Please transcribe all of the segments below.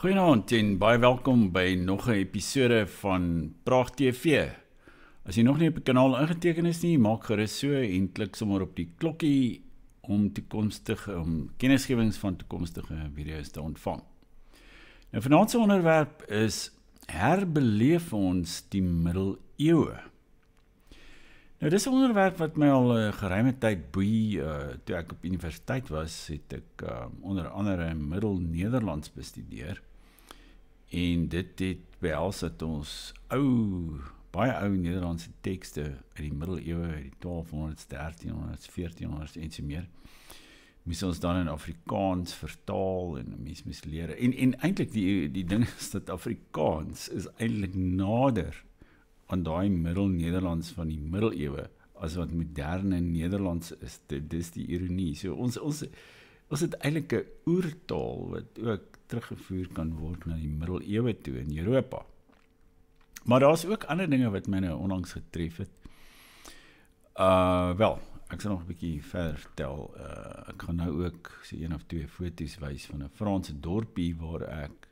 Goeienaand en baie welkom by nog 'n episode van Praag TV. As jy nog nie op die kanaal ingeteken is nie, maak gerus so en klik sommer op die klokkie om kennisgewings van toekomstige video's te ontvang. Nou vanaand se onderwerp is herbeleef ons die middeleeue. Nou dis 'n onderwerp wat my al 'n geruime tyd boei. Toe ek op universiteit was, het ek onder andere Middel-Nederlands bestudeer. En dit het behels dat ons baie ou Nederlandse tekste uit die middeleeue, uit die 1200s, 1300s, 1400s en so meer, moes ons dan in Afrikaans vertaal en mens moes leer. En eintlik die ding is dat Afrikaans is eintlik nader aan daai Middel-Nederlands van die middeleeue as wat moderne Nederlands is. Dit is die ironie. So ons het eintlik 'n oertaal wat ook teruggevoer kan word na die middeleeue toe in Europa. Maar daar's ook ander dinge wat my nou onlangs getref het. Ek sal nog 'n bietjie verder vertel. Ek gaan nou ook so 1 of 2 foto's wys van 'n Franse dorpie waar ek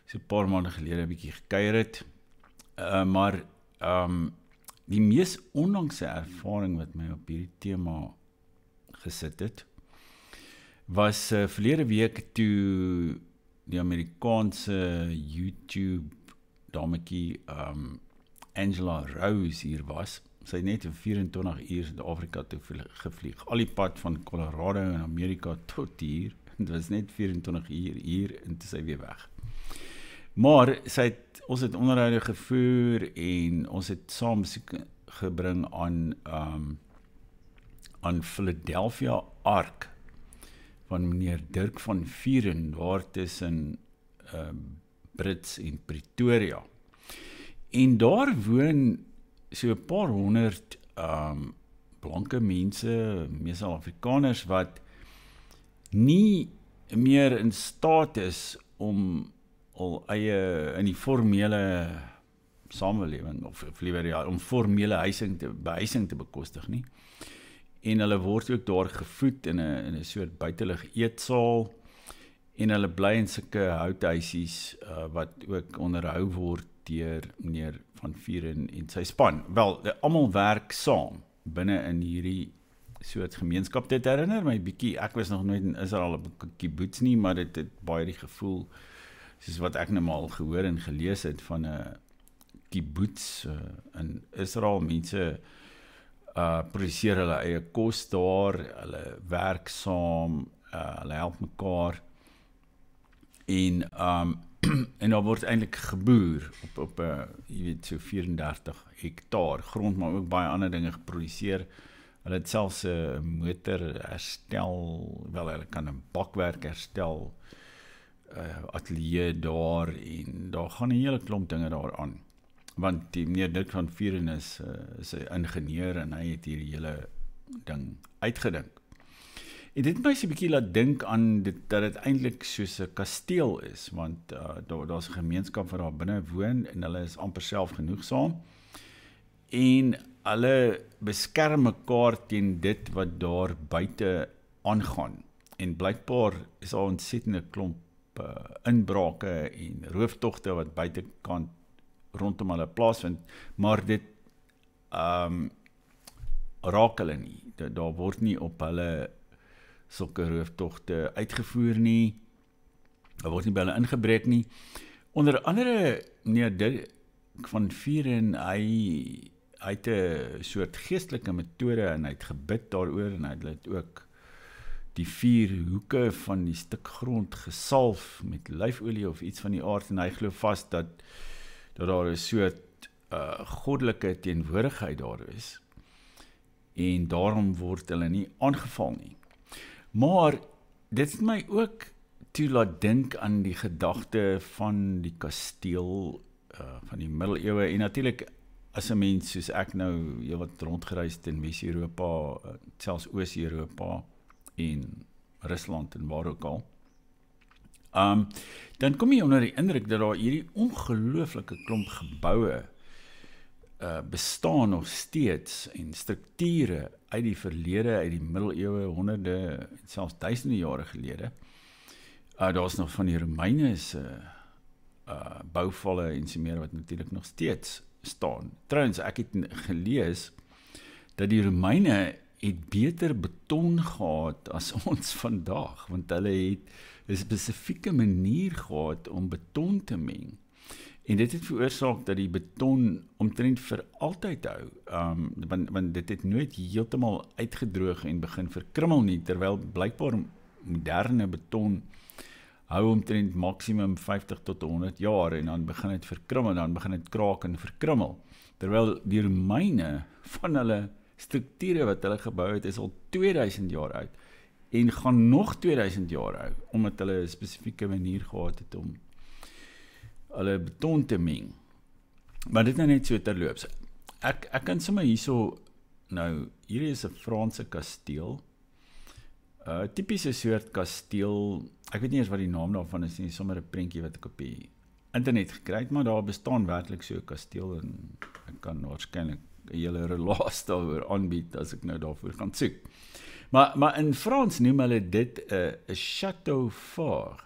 so 'n paar maande gelede 'n bietjie gekuier het. Die mees onlangse ervaring wat my op hierdie tema gesit het, was verlede week toe die Amerikaanse YouTube dametjie Angela Rose hier was. Sy het net vir 24 uur Suid-Afrika toe gevlieg. Al die pad van Colorado in Amerika tot hier. Dit was net 24 uur hier en toe sy weer weg. Maar ons het onderhoude gevoer en ons het saam musiek gebring aan Philadelphia Ark van meneer Dirk van Vuren, waar tussen Brits en Pretoria. En daar woon so 'n paar honderd blanke mense, meestal Afrikaners, wat nie meer in staat is om al eie in die formele samelewing, of liewer om formele behuising te bekostig nie. En hulle word ook daar gevoed in 'n soort buitelug eetsaal, en hulle bly in sulke houthuisies wat ook onderhou word deur meneer Van Vuren en sy span. Wel, almal werk saam binne in hierdie soort gemeenskap. Dit herinner my bietjie, ek was nog nooit in Israel op 'n kibbutz nie, maar dit het baie die gevoel, soos wat ek nou al gehoor en gelees het van 'n kibbutz in Israel. Mense produseer hulle eie kos daar, hulle werk saam, hulle help mekaar, en daar word eintlik geboer op jy weet, so 34 hektaar grond, maar ook baie ander dinge geproduseer. Hulle het selfs 'n motor herstel, hulle kan 'n bakwerk herstel, atelier daar, en daar gaan 'n hele klomp dinge daar aan. Want die meneer Dirk van Vuren is 'n ingenieur en hy het hierdie hele ding uitgedink. En dit het my so 'n bietjie laat dink aan dat dit eintlik soos 'n kasteel is, want daar's 'n gemeenskap wat daar binne woon en hulle is amper selfgenoegsaam. En hulle beskerm mekaar teen dit wat daar buite aangaan. En blykbaar is daar 'n ontsettende klomp inbrake en rooftogte wat buitekant rondom hulle plaasvind, maar dit raak hulle nie. Daar word nie op hulle sulke rooftogte uitgevoer nie, daar word nie by hulle ingebreek nie. Onder andere, meneer Dirk van Vuren, hy het 'n soort geestelike metode en hy het gebid daaroor, en hy het ook die 4 hoeke van die stuk grond gesalf met olyfolie of iets van die aard, en hy glo vas dat daar 'n soort goddelike teenwoordigheid daar is, en daarom word hulle nie aangeval nie. Maar dit het my ook toe laat dink aan die gedagte van die kasteel van die middeleeue, en natuurlik as 'n mens soos ek nou heelwat rondgereis het in Wes-Europa, selfs Oos-Europa en Rusland en waar ook al, dan kom jy onder die indruk dat daar hierdie ongelooflike klomp geboue bestaan nog steeds, en strukture uit die verlede, uit die middeleeue, honderde, selfs duisende jare gelede, Daar's nog van die Romeine se bouvalle en so meer wat natuurlik nog steeds staan. Trouwens, ek het gelees dat die Romeine het beter beton gehad as ons vandag, want hulle het 'n spesifieke manier gehad om beton te meng. En dit het veroorsaak dat die beton omtrent vir altyd hou, want dit het nooit heeltemal uitgedroog en begin verkrummel nie, terwyl blykbaar moderne beton hou omtrent maksimum 50 tot 100 jaar en dan begin dit verkrummel, dan begin dit kraak en verkrummel. Terwyl die Romeine van hulle strukture wat hulle gebou het is al 2000 jaar oud en gaan nog 2000 jaar oud, omdat hulle 'n spesifieke manier gehad het om hulle beton te meng. Maar dit nou net so terloops. Ek kan sommer hierso, nou, hier is 'n Franse kasteel, tipiese soort kasteel, ek weet nie eens wat die naam daarvan is nie, sommer 'n prentjie wat ek op die internet gekry het, maar daar bestaan werklik so 'n kasteel en ek kan waarskynlik 'n hele relaas daaroor aanbied as ek nou daarvoor gaan soek. Maar in Frans noem hulle dit 'n château fort.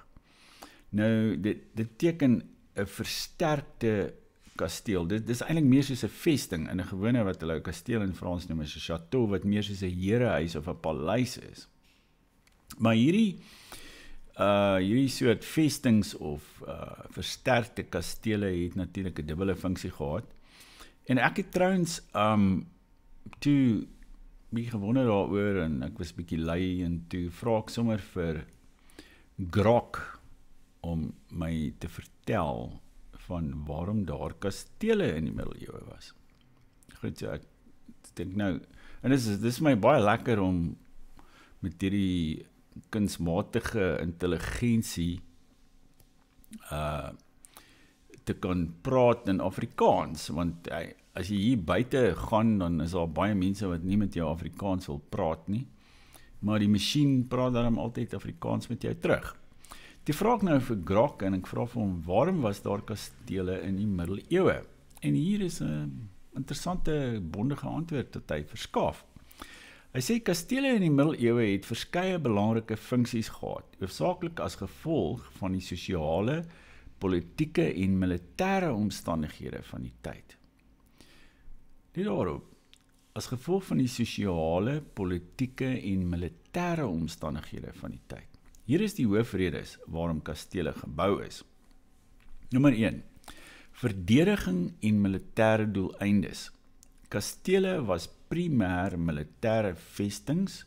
Nou, dit teken 'n versterkte kasteel. Dit is eintlik meer soos 'n vesting, in 'n gewone wat hulle 'n kasteel in Frans noem is 'n château, wat meer soos 'n herehuis of 'n paleis is. Maar hierdie soort vestings of versterkte kastele het natuurlik 'n dubbele funksie gehad. En ek het trouens toe bietjie gewonder daaroor en ek was bietjie lui en toe vra ek sommer vir Grok om my te vertel van waarom daar kastele in die middeleeue was. Goed, so ek dink nou, en dis is my baie lekker om met hierdie kunsmatige intelligensie te kan praat in Afrikaans, want as jy hier buite gaan, dan is daar baie mense wat nie met jou Afrikaans wil praat nie, maar die masjien praat daarom altyd Afrikaans met jou terug. Die vraag nou vir Grok en ek vra vir hom, waarom was daar kastele in die middeleeue? En hier is 'n interessante bondige antwoord wat hy verskaf. Hy sê kastele in die middeleeue het verskeie belangrike funksies gehad, hoofsaaklik as gevolg van die sosiale, politieke en militêre omstandighede van die tyd. Let daarop, as gevolg van die sosiale, politieke en militêre omstandighede van die tyd. Hier is die hoofredes waarom kastele gebou is. Nommer 1. Verdediging en militêre doeleindes. Kastele was primêr militêre vestings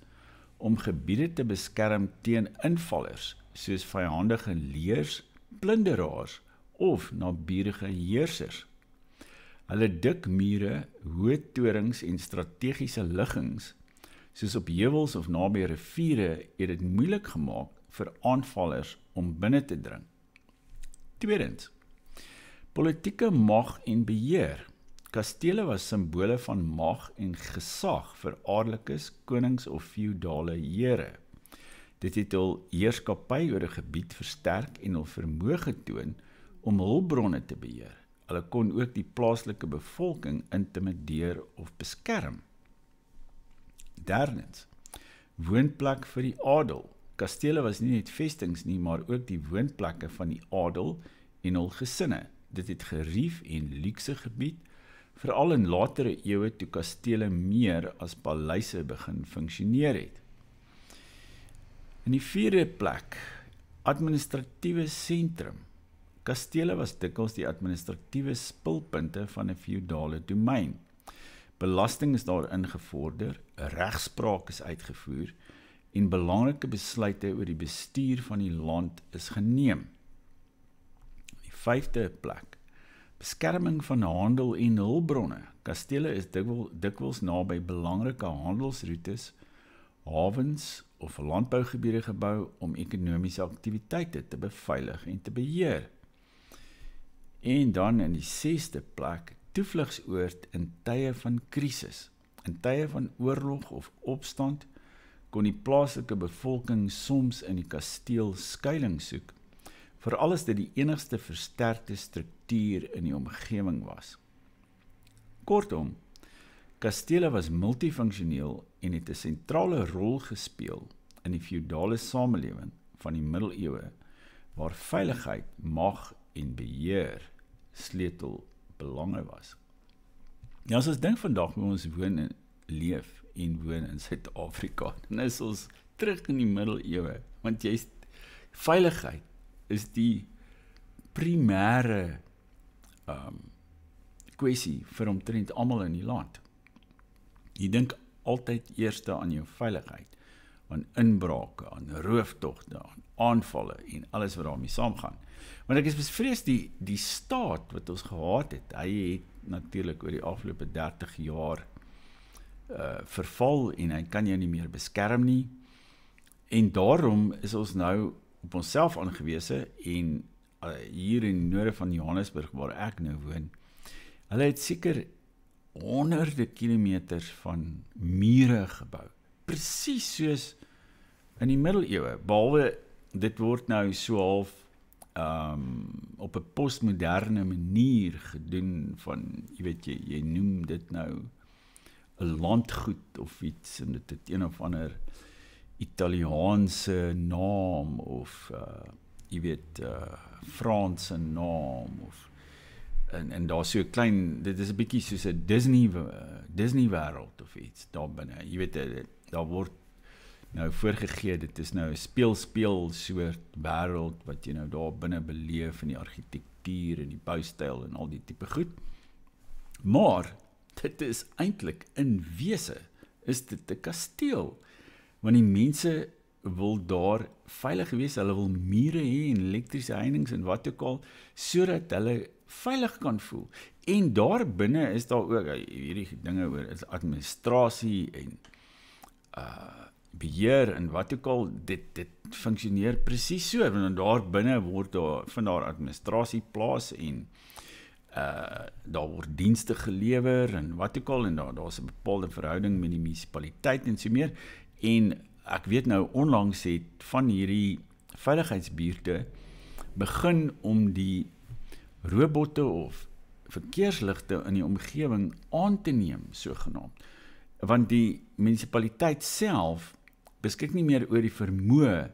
om gebiede te beskerm teen invallers, soos vyandige leers, plunderaars of naburige heersers. Hulle dik mure, hoë torings en strategiese liggings, soos op heuwels of naby riviere, het dit moeilik gemaak vir aanvallers om binne te dring. Tweedens, politieke mag en beheer. Kastele was simbole van mag en gesag vir adellikes, konings of feudale here. Dit het hul heerskappy oor 'n gebied versterk en hul vermoë getoon om hulpbronne te beheer. Hulle kon ook die plaaslike bevolking intimideer of beskerm. Derdens, woonplek vir die adel. Kastele was nie net vestings nie, maar ook die woonplekke van die adel en hul gesinne. Dit het gerief en luukse gebied, veral in latere eeue toe kastele meer as paleise begin funksioneer het. In die vierde plek, administratiewe sentrum. Kastele was dikwels die administratiewe spulpunte van 'n feudale domein. Belasting is daar ingevorder, regspraak is uitgevoer en belangrike besluite oor die bestuur van die land is geneem. Die vyfde plek, beskerming van handel en hulpbronne. Kastele is dikwels naby belangrike handelsroetes, hawens of landbougebiede gebou om ekonomiese aktiwiteite te beveilig en te beheer. En dan in die sesde plek, toevlugsoord in tye van krisis. In tye van oorlog of opstand kon die plaaslike bevolking soms in die kasteel skuiling soek, veral as dit die enigste versterkte struktuur in die omgewing was. Kortom, kastele was multifunksioneel en het 'n sentrale rol gespeel in die feudale samelewing van die middeleeue waar veiligheid, mag en beheer sleutelbelange was. Ja, as ons dink vandag hoe ons leef en woon in Suid-Afrika, dan is ons terug in die middeleeue, want veiligheid is die primêre kwessie vir omtrent almal in die land. Jy dink altyd eers aan jou veiligheid, aan inbrake, aan rooftogte, aan aanvalle en alles wat daarmee saamgaan. Want ek is bevrees die staat wat ons gehad het, hy het natuurlik oor die afgelope 30 jaar verval en hy kan jou nie meer beskerm nie. En daarom is ons nou op onsself aangewese en hier in die noorde van Johannesburg waar ek nou woon, hulle het seker honderde kilometers van mure gebou. Presies soos in die middeleeue, behalwe dit word nou so half op 'n postmoderne manier gedoen van, jy weet jy noem dit nou 'n landgoed of iets en dit het een of ander Italiaanse naam of jy weet Franse naam of en daar so klein, dit is 'n bietjie soos 'n Disney wêreld of iets daar binne. Jy weet daar word nou voorgegee, dit is nou 'n speel soort wêreld wat jy nou daar binne beleef in die argitektuur en die boustyl en al die tipe goed. Maar dit is eintlik in wese is dit 'n kasteel, want die mense wil daar veilig wees, hulle wil mure hê en elektriese heininge en wat ook al, sodat hulle veilig kan voel. En daar binne is daar ook hierdie dinge oor administrasie en beheer en wat ook al, dit funksioneer presies so, want daar binne vind daar administrasie plaas en daar word dienste gelewer en wat ook al, en daar's 'n bepaalde verhouding met die munisipaliteit en so meer, en ek weet nou onlangs het van hierdie veiligheidsbuurte begin om die robotte of verkeersligte in die omgewing aan te neem, sogenaamd. Want die munisipaliteit self beskik nie meer oor die vermoë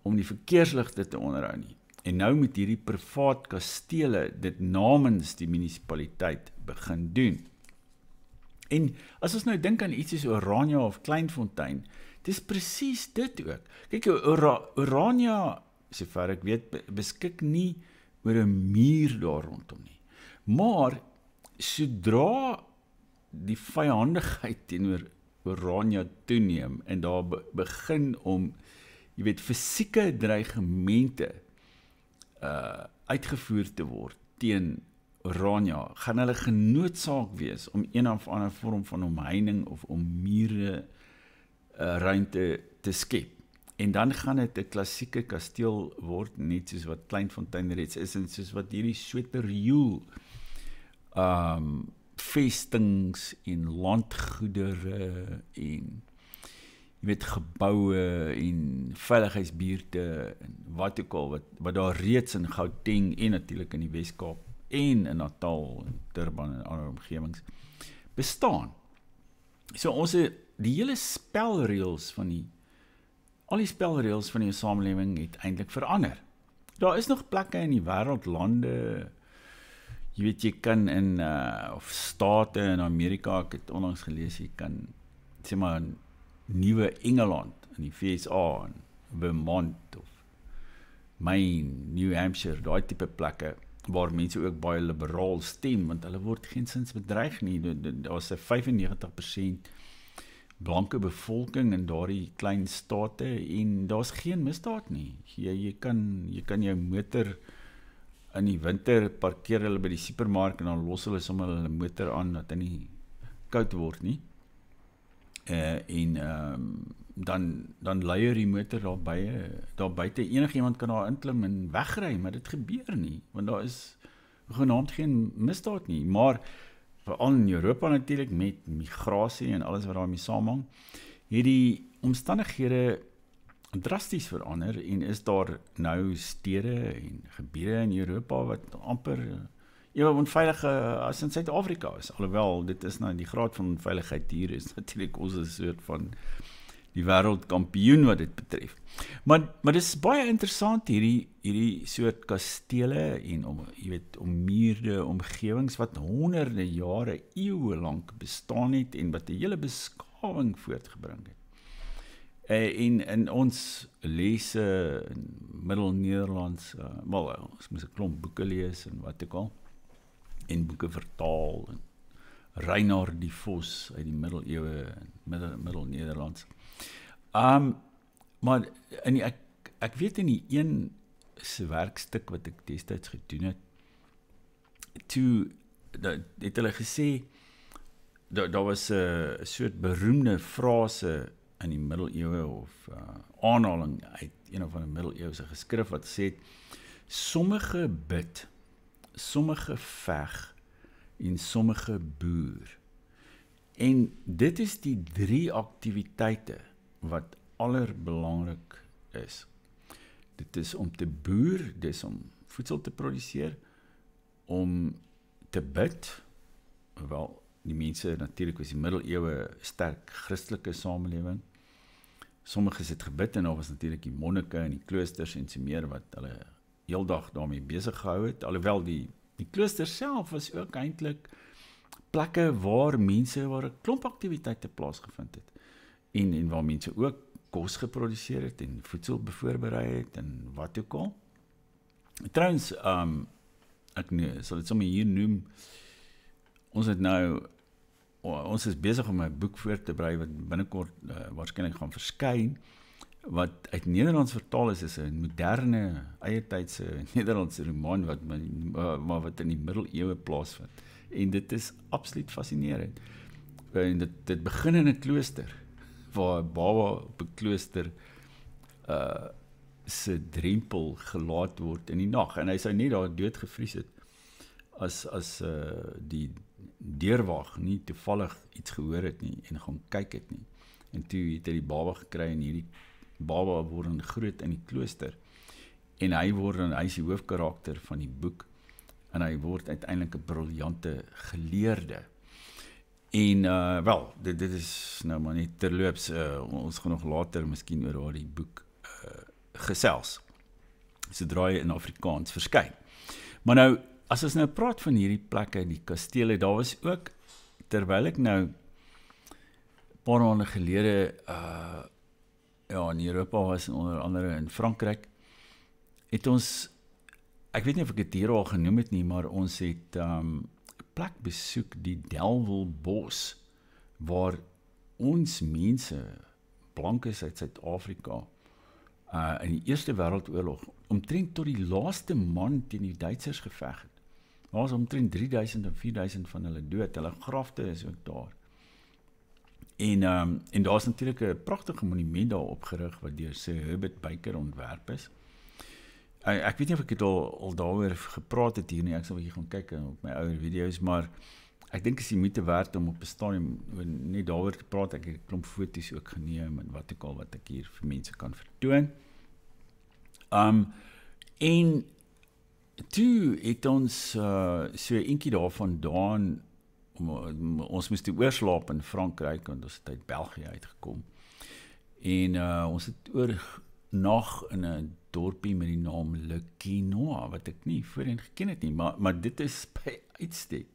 om die verkeersligte te onderhou nie. En nou moet hierdie privaat kastele dit namens die munisipaliteit begin doen. En as ons nou dink aan iets soos Orania of Kleinfontein, dis presies dit ook. Kyk, Orania, sover ek weet, beskik nie oor 'n muur daar rondom nie. Maar sodra die vyandigheid teenoor Orania toeneem en daar begin om, jy weet, fisieke dreigemente uitgevoer te word teen Orania, gaan hulle genoodsaak wees om een of ander vorm van omheining of om mure ruimte te skep. En dan gaan dit 'n klassieke kasteel word, net soos wat Kleinfontein reeds is en soos wat hierdie Sweterjoel vestings en landgoedere en jy weet geboue en veiligheidsbuurte en wat ook al wat daar reeds in Gauteng en natuurlik in die Wes-Kaap en in Natal en Durban en ander omgewings bestaan. So ons die hele spelreëls al die spelreëls van die samelewing het eintlik verander. Daar is nog plekke in die wêreld, lande, jy weet jy kan in of state in Amerika, ek het onlangs gelees, jy kan sê maar in Nuwe Engeland in die VSA, in Vermont of Maine, New Hampshire, daai tipe plekke waar mense ook baie liberaal stem, want hulle word geensins bedreig nie. Daar's 'n 95% blanke bevolking in daardie klein state en daar's geen misdaad nie. Jy kan jou motor in die winter parkeer hulle by die supermark en dan los hulle sommer hulle motor aan dat hy nie koud word nie. Dan leier die motor daar buite, enigiemand kan daar inklim en wegry, maar dit gebeur nie, want daar is genaamd geen misdaad nie, maar veral in Europa natuurlik met migrasie en alles wat daarmee saamhang, het die omstandighede drasties verander en is daar nou stede en gebiede in Europa wat amper ewe onveilig as in Suid-Afrika is, alhoewel dit is nou die graad van onveiligheid hier is natuurlik ons 'n soort van die wêreldkampioen wat dit betref. Maar dis baie interessant hierdie soort kastele en ommuurde omgewings wat honderde jare, eeue lank bestaan het en wat 'n hele beskawing voortgebring het. En in ons lese in Middel-Nederlands, ons moes 'n klomp boeke lees en wat ook al, en boeke vertaal, en Reinhard die Vos uit die middeleeue in Middel-Nederlands. Maar ek weet in die een se werkstuk wat ek destyds gedoen het, toe het hulle gesê, daar was 'n soort beroemde frase in die middeleeue of aanhaling uit een of ander middeleeuse geskrif wat sê, sommige bid, sommige veg en sommige boer. En dit is die 3 aktiwiteite wat allerbelangrik is. Dit is om te boer, dit is om voedsel te produseer, om te bid, wel, die mense natuurlik was die middeleeue sterk Christelike samelewing. Sommiges het gebid en daar was natuurlik die monnike en die kloosters en so meer wat hulle heeldag daarmee besig gehou het, alhoewel die klooster self was ook eintlik plekke waar 'n klomp aktiwiteite plaasgevind het en waar mense ook kos geproduseer het en voedsel bevoorberei het en wat ook al. Trouwens, ek sal dit sommer hier noem, ons is besig om 'n boek voor te berei wat binnekort waarskynlik gaan verskyn, wat uit Nederlands vertaal is 'n moderne, eie-tydse Nederlandse roman wat in die middeleeue plaasvind. En dit is absoluut fascinerend. En dit begin in 'n klooster, waar 'n baba op 'n klooster se drempel gelaat word in die nag. En hy sou net daar doodgevries het, as die deurwag nie toevallig iets gehoor het nie, en gaan kyk het nie. En toe het hy die baba gekry, en hierdie baba word groot in die klooster, en hy is die hoofkarakter van die boek, en hy word uiteindelik 'n briljante geleerde. En dit is nou maar net terloops, ons gaan nog later miskien oor daardie boek gesels, sodra hy in Afrikaans verskyn. Maar nou, as ons nou praat van hierdie plekke, die kastele, daar was ook, terwyl ek nou 'n paar maande gelede in Europa was, en onder andere in Frankryk, het ons, ek weet nie of ek dit hier al genoem het nie, maar ons het 'n plek besoek, die Delwelbos, waar ons mense, blankes uit Suid-Afrika, in die Eerste Wêreldoorlog, omtrent tot die laaste man teen die Duitsers geveg het. Daar was omtrent 3000 en 4000 van hulle dood, hulle grafte is ook daar. En daar is natuurlik 'n pragtige monument daar opgerig, wat deur Sir Herbert Baker ontwerp is. Ek weet nie of ek het al daaroor gepraat het hier nie, ek sal 'n bietjie gaan kyk op my ouer video's, maar ek dink is die moeite werd om op 'n stadium net daaroor te praat. Ek het 'n klomp foto's ook geneem en wat ook al wat ek hier vir mense kan vertoon. En toe het ons so eentjie daarvandaan, ons moes toe oorslaap in Frankryk, want ons het uit België uitgekom. En ons het oornag in 'n dorpie met die naam Le Quinoa, wat ek nie voorheen geken het nie, maar dit is by uitstek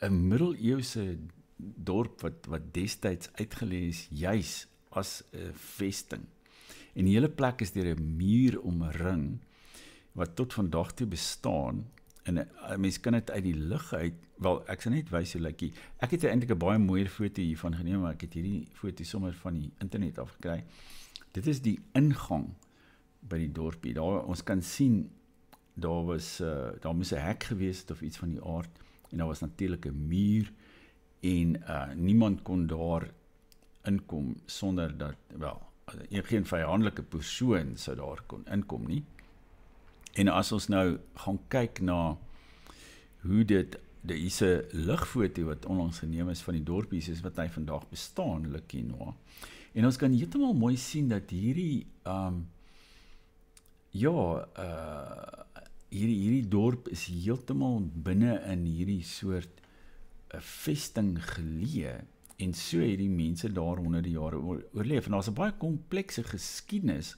'n middeleeuse dorp wat destyds uitgelê is, juis as 'n vesting. En die hele plek is deur 'n muur omring, wat tot vandag toe bestaan, en 'n mens kan dit uit die lug uit, wel, ek sal net wys hoe lyk. Ek het eintlik 'n baie mooier foto hiervan geneem, maar ek het hierdie foto sommer van die internet afgekry. Dit is die ingang by die dorpie. Daar, ons kan sien, daar moes 'n hek gewees het of iets van die aard, en daar was natuurlik 'n muur, en niemand kon daar inkom sonder dat, wel, geen vyhandelike persoon sou daar kon inkom nie. En as ons nou gaan kyk na hoe dit is 'n lugfoto wat onlangs geneem is van die dorpie, soos wat hy vandag bestaan, Le Quinoa. En ons kan heeltemal mooi sien dat hierdie hierdie dorp is heeltemal binne in hierdie soort vesting geleë, En so het die mense daar honderde jare oorleef. En daar's 'n baie komplekse geskiedenis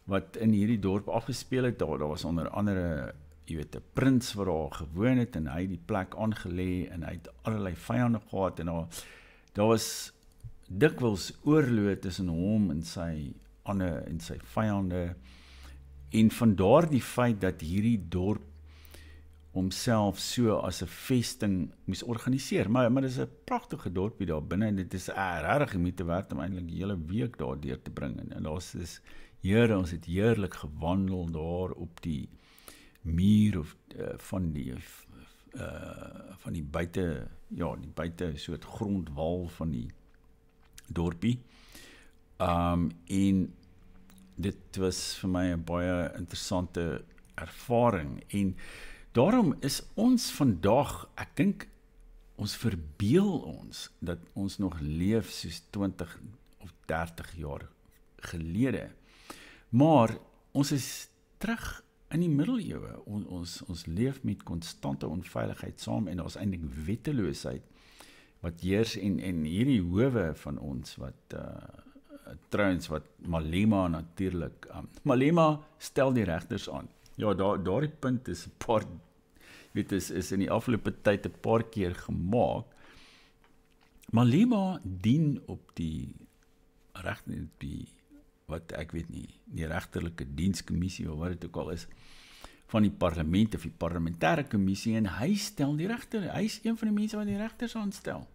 wat in hierdie dorp afgespeel het. Daar was onder andere, jy weet, 'n prins wat daar gewoon het en hy het die plek aangelê en hy het allerlei vyande gehad en daar was dikwels oorlog tussen hom en sy vyande. En vandaar die feit dat hierdie dorp homself so as 'n vesting moes organiseer. Maar dis 'n pragtige dorpie daar binne en dit is regtig moeite werd om eintlik die hele week daar deur te bring. En ons het heerlik gewandel daar op die muur van die buite soort grondwal van die dorpie. En dit was vir my 'n baie interessante ervaring en daarom is ons vandag, ek dink ons verbeel ons dat ons nog leef soos 20 of 30 jaar gelede. Maar ons is terug in die middeleeue. Ons leef met konstante onveiligheid saam en daar's eintlik wetteloosheid wat heers en hierdie howe van ons wat trouens wat Malema natuurlik Malema stel die regters aan. Ja, daardie punt is 'n paar is in die afgelope tyd 'n paar keer gemaak. Malema dien op die wat ek weet nie, die regterlike dienskommissie of wat dit ook al is van die parlement of die parlementêre kommissie en hy stel die regter. Hy is een van die mense wat die regters aanstel.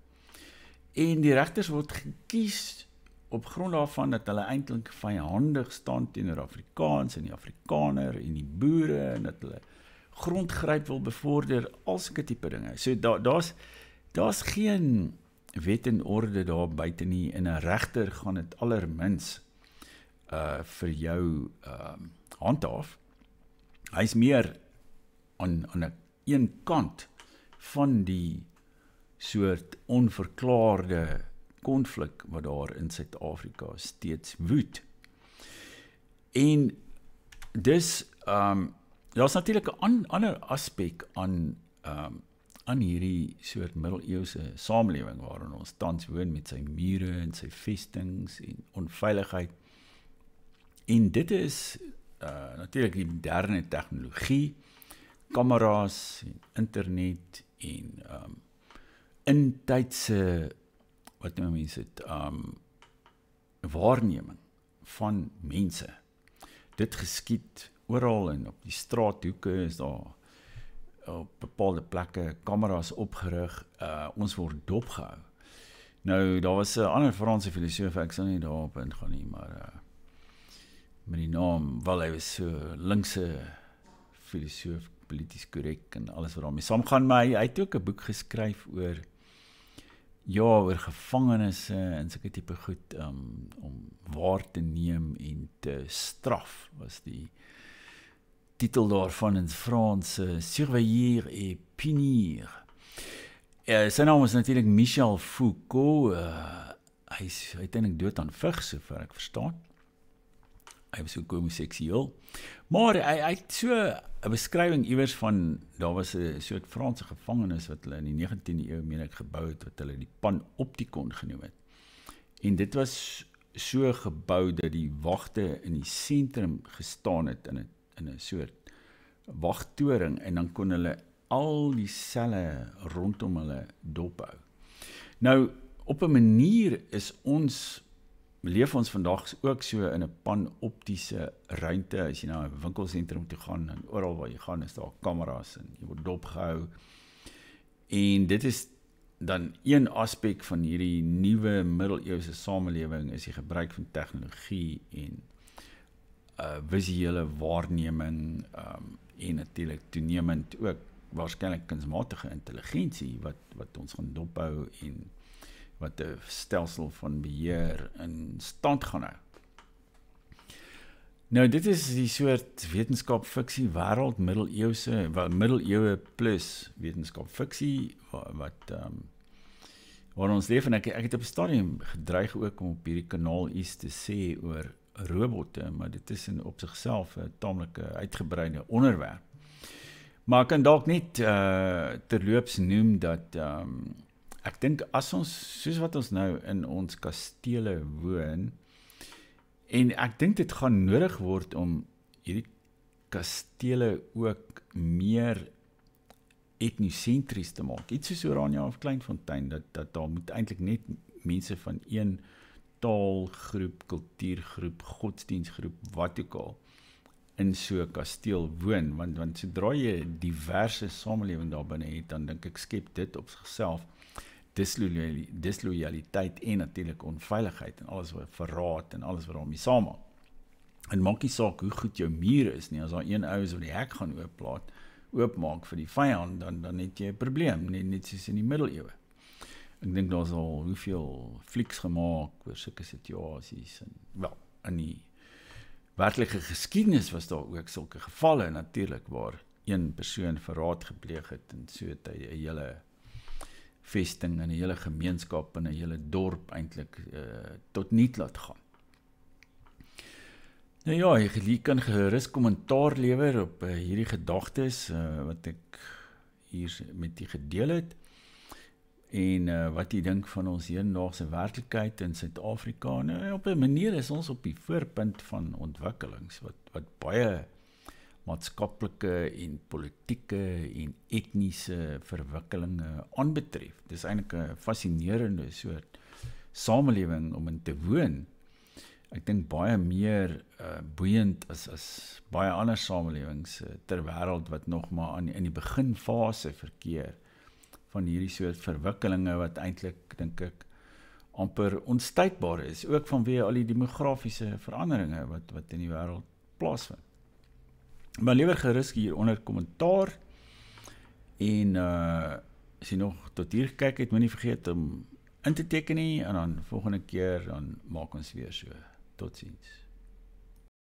En die regters word gekies op grond daarvan dat hulle eintlik vyandig staan teenoor Afrikaans en die Afrikaner en die boere en dat hulle grondgryp wil bevorder, al sulke tipe dinge. So daar's geen wet en orde daar buite nie en 'n regter gaan dit allermins vir jou handhaaf. Hy's meer aan 'n een kant van die soort onverklaarde konflik wat daar in Suid-Afrika steeds woed. En dis daar's natuurlik 'n ander aspek aan hierdie soort middeleeuse samelewing waarin ons tans woon met sy mure en sy vestings en onveiligheid. En dit is natuurlik die moderne tegnologie, kameras en internet en intydse wat noem mense dit waarneming van mense. Dit geskied oral en op die straathoeke is daar op bepaalde plekke kameras opgerig. Ons word dopgehou. Nou, daar was 'n ander Franse filosoof, ek sal nie daarop ingaan nie, maar met die naam, wel hy was so linkse filosoof, polities korrek en alles wat daarmee saamgaan, maar hy het ook 'n boek geskryf oor gevangenisse en sulke tipe goed om waar te neem en te straf, was die titel daarvan in Frans, Surveiller et punir. Sy naam is natuurlik Michel Foucault, hy is uiteindelik dood aan vug, sover ek verstaan. Hy was ook homoseksueel. Maar hy het so 'n beskrywing iewers van, daar was 'n soort Franse gevangenis wat hulle in die 19de eeu meen ek gebou het, wat hulle die Panoptikon genoem het. En dit was so gebou dat die wagte in die sentrum gestaan het in 'n soort wagtoring en dan kon hulle al die selle rondom hulle dophou. Nou, op 'n manier leef ons vandag ook so in 'n panoptiese ruimte. As jy na 'n winkelsentrum toe gaan en oral waar jy gaan is daar kameras en jy word dopgehou. En dit is dan een aspek van hierdie nuwe middeleeuse samelewing is die gebruik van tegnologie en visuele waarneming en natuurlik toenemend ook waarskynlik kunsmatige intelligensie wat ons gaan dophou en wat 'n stelsel van beheer in stand gaan hou. Nou, dit is die soort wetenskap-fiksie wêreld, middeleeue plus wetenskap-fiksie waar ons leef en ek het op 'n stadium gedreig ook om op hierdie kanaal iets te sê oor robotte, maar dit is in op sigself 'n taamlike uitgebreide onderwerp. Maar ek kan dalk net terloops noem dat ek dink as ons, soos wat ons nou in ons kastele woon, en ek dink dit gaan nodig word om hierdie kastele ook meer etnosentries te maak. Iets soos Oranje of Kleinfontein, dat daar moet eintlik net mense van een taalgroep, kultuurgroep, godsdienstgroep, wat ook al, in so 'n kasteel woon, want sodra jy 'n diverse samelewing daar binne het, dan dink ek skep dit op sigself disloyaliteit en natuurlik onveiligheid en alles wat verraad en alles wat daarmee saamhang. En maak nie saak hoe goed jou mure is nie, as daar een ou is wat die hek gaan oopmaak vir die vyand, dan het jy 'n probleem, net soos in die middeleeue. Ek dink daar's al hoeveel flieks gemaak oor sulke situasies, en wel, in die werklike geskiedenis was daar ook sulke gevalle natuurlik, waar een persoon verraad gepleeg het, en so het hy 'n hele vesting, en 'n hele gemeenskap, en 'n hele dorp eintlik tot niet laat gaan. Nou ja, jy kan gerus kommentaar lewer op hierdie gedagtes wat ek hier met u gedeel het, en wat jy dink van ons hedendaagse werklikheid in Suid-Afrika. Nou, op 'n manier is ons op die voorpunt van ontwikkelings, wat baie maatskaplike en politieke en etniese verwikkelinge aanbetref. Dis eintlik 'n fascinerende soort samelewing om in te woon. Ek dink baie meer boeiend as baie ander samelewings ter wêreld wat nog maar in die beginfase verkeer van hierdie soort verwikkelinge wat eintlik, dink ek, amper onstuitbaar is, ook vanweë al die demografiese veranderinge wat in die wêreld plaasvind. Maar lewer gerus hieronder kommentaar, en as jy nog tot hier gekyk het, moenie vergeet om in te teken nie, en dan volgende keer dan maak ons weer so. Totsiens.